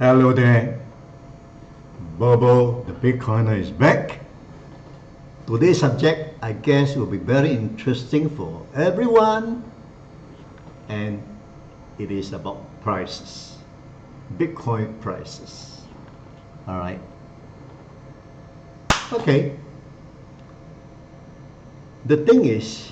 Hello there, BoBo the Bitcoiner is back. Today's subject, I guess, will be very interesting for everyone, and it is about prices, Bitcoin prices. All right. Okay. The thing is,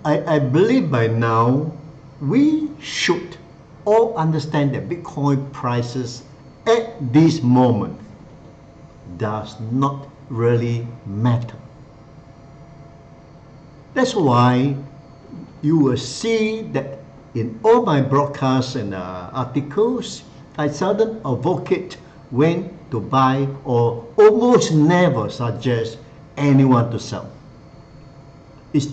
I believe by now we should all understand that Bitcoin prices at this moment does not really matter. That's why you will see that in all my broadcasts and articles, I seldom advocate when to buy or almost never suggest anyone to sell. It's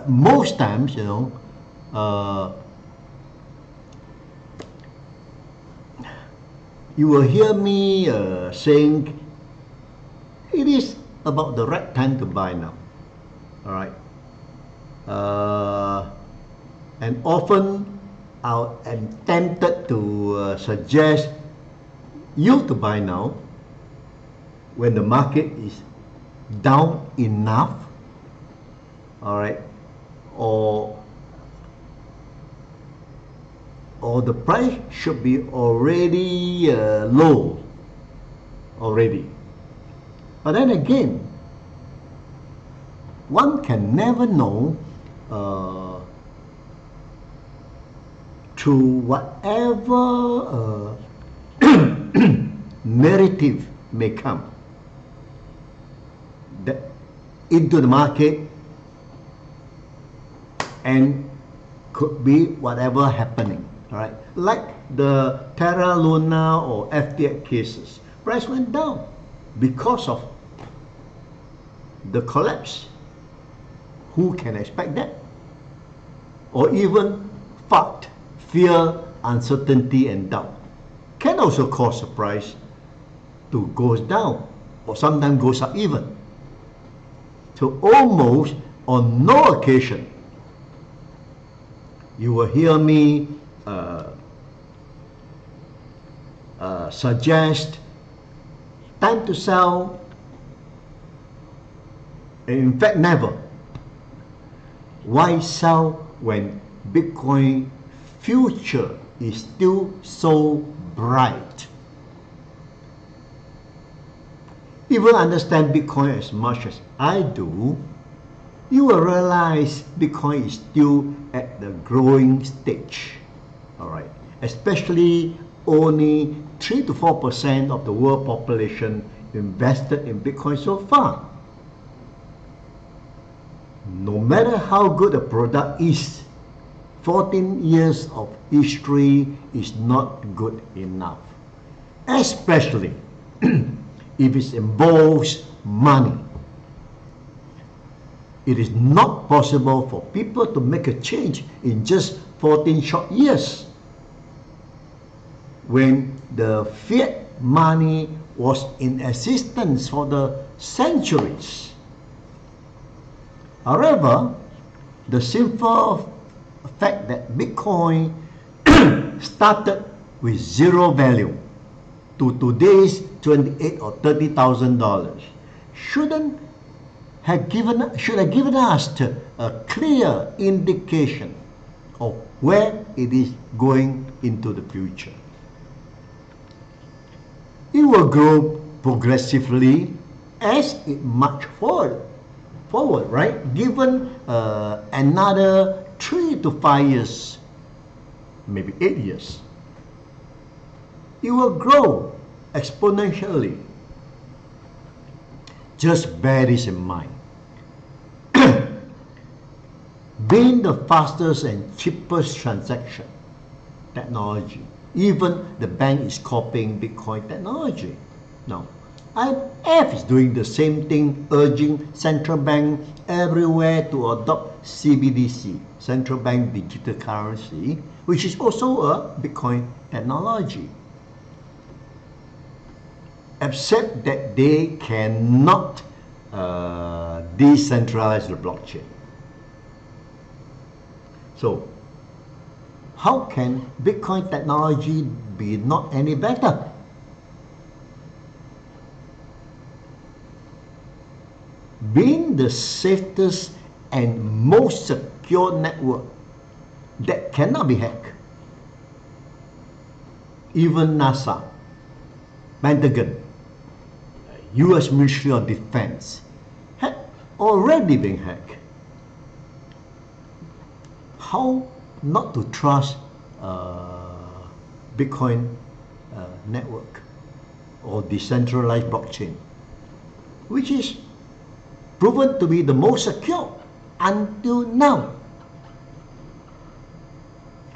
most times, you will hear me saying it is about the right time to buy now. All right. And often I am tempted to suggest you to buy now when the market is down enough, all right, or the price should be already low already. But then again, one can never know through whatever narrative may come that into the market, and could be whatever happening, all right? Like the Terra Luna or Fiat cases, price went down because of the collapse. Who can expect that? Or even fact, fear, uncertainty, and doubt can also cause the price to go down or sometimes goes up even. So almost on no occasion you will hear me suggest time to sell. In fact, never. Why sell when Bitcoin future is still so bright? If you understand Bitcoin as much as I do, you will realize Bitcoin is still at the growing stage, all right? Especially only 3 to 4% of the world population invested in Bitcoin so far. No matter how good a product is, 14 years of history is not good enough, especially if it involves money. It is not possible for people to make a change in just 14 short years when the fiat money was in existence for the centuries. However, the simple fact that Bitcoin started with zero value to today's $28,000 or $30,000 should have given us a clear indication of where it is going into the future. It will grow progressively as it marches forward, right? Given another 3 to 5 years, maybe 8 years, it will grow exponentially. Just bear this in mind. Being the fastest and cheapest transaction technology, even the bank is copying Bitcoin technology. Now, IMF is doing the same thing, urging central bank everywhere to adopt CBDC, central bank digital currency, which is also a Bitcoin technology. Except that they cannot decentralize the blockchain. So, how can Bitcoin technology be not any better? Being the safest and most secure network that cannot be hacked, even NASA, Pentagon, US Ministry of Defense had already been hacked. How not to trust Bitcoin network or decentralized blockchain, which is proven to be the most secure until now,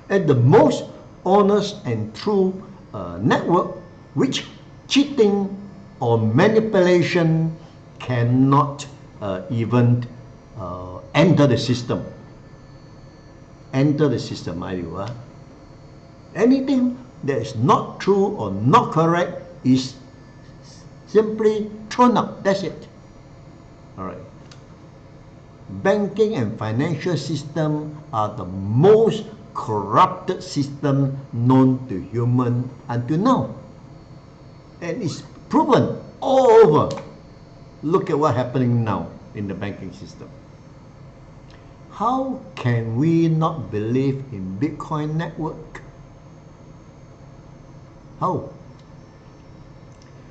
and the most honest and true network which cheating or manipulation cannot even enter the system. Enter the system, anything that is not true or not correct is simply thrown out. That's it. All right. Banking and financial system are the most corrupted system known to human until now, and it's proven all over. Look at what's happening now in the banking system. How can we not believe in Bitcoin network? How?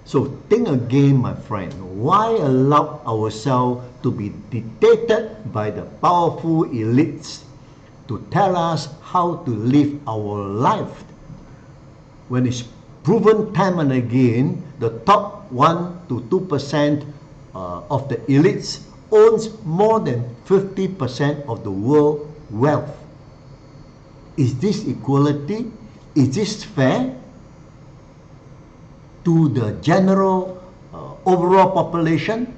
So think again, my friend. Why allow ourselves to be dictated by the powerful elites to tell us how to live our life, when it's proven time and again the top 1 to 2% of the elites owns more than 50% of the world wealth? Is this equality? Is this fair to the general overall population?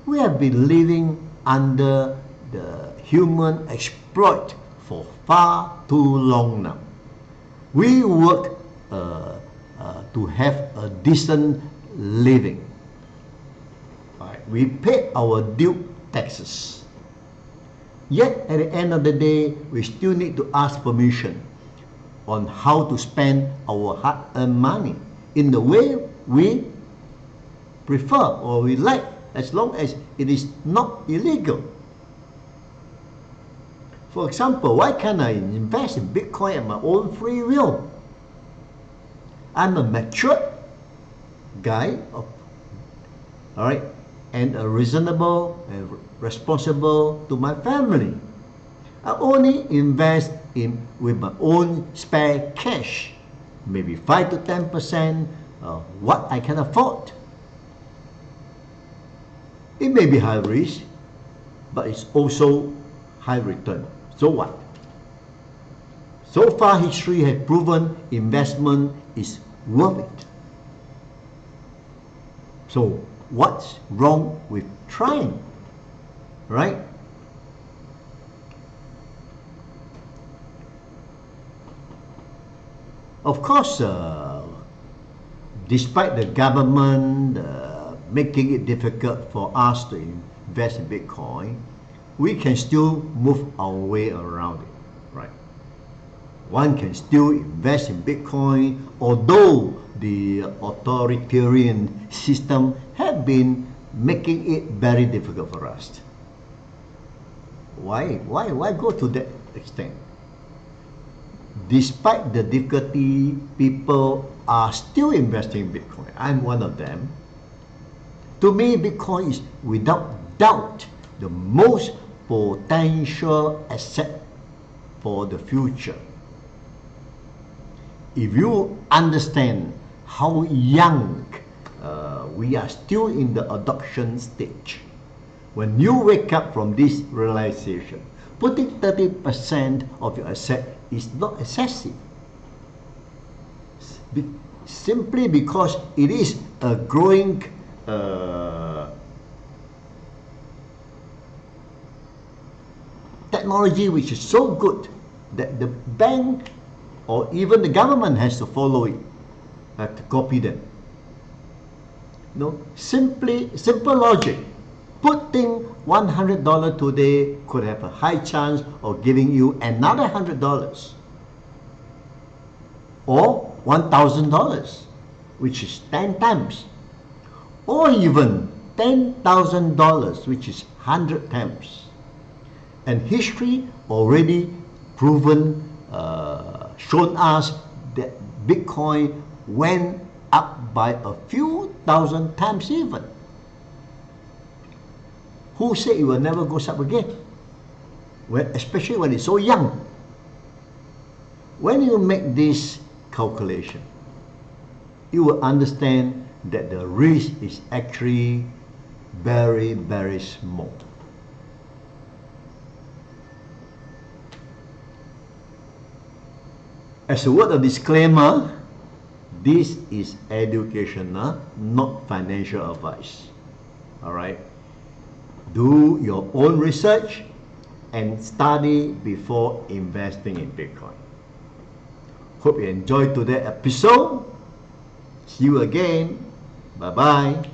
We have been living under the human exploit for far too long now. We work to have a decent living. Right. We pay our due taxes. Yet at the end of the day, we still need to ask permission on how to spend our hard-earned money in the way we prefer or we like, as long as it is not illegal. For example, why can't I invest in Bitcoin at my own free will? I'm a mature guy, all right, and a reasonable and responsible to my family. I only invest in with my own spare cash, maybe 5 to 10% of what I can afford. It may be high risk, but it's also high return. So what? So far, history has proven investment is worth it. So what's wrong with trying, right? Of course, despite the government making it difficult for us to invest in Bitcoin, we can still move our way around it, right? One can still invest in Bitcoin, although the authoritarian system have been making it very difficult for us. Why go to that extent? Despite the difficulty, people are still investing in Bitcoin. I'm one of them. To me, Bitcoin is without doubt the most potential asset for the future. If you understand how young we are still in the adoption stage, when you wake up from this realization, putting 30% of your asset is not excessive. Simply because it is a growing technology which is so good that the bank or even the government has to follow it, have to copy them. No, simple logic. Putting $100 today could have a high chance of giving you another $100 or $1,000, which is 10 times, or even $10,000, which is 100 times. And history already shown us that Bitcoin went up by a few thousand times even. Who said it will never go up again? Well, especially when it's so young. When you make this calculation, you will understand that the risk is actually very, very small. As a word of disclaimer, this is educational, not financial advice. All right? Do your own research and study before investing in Bitcoin. Hope you enjoyed today's episode. See you again. Bye-bye.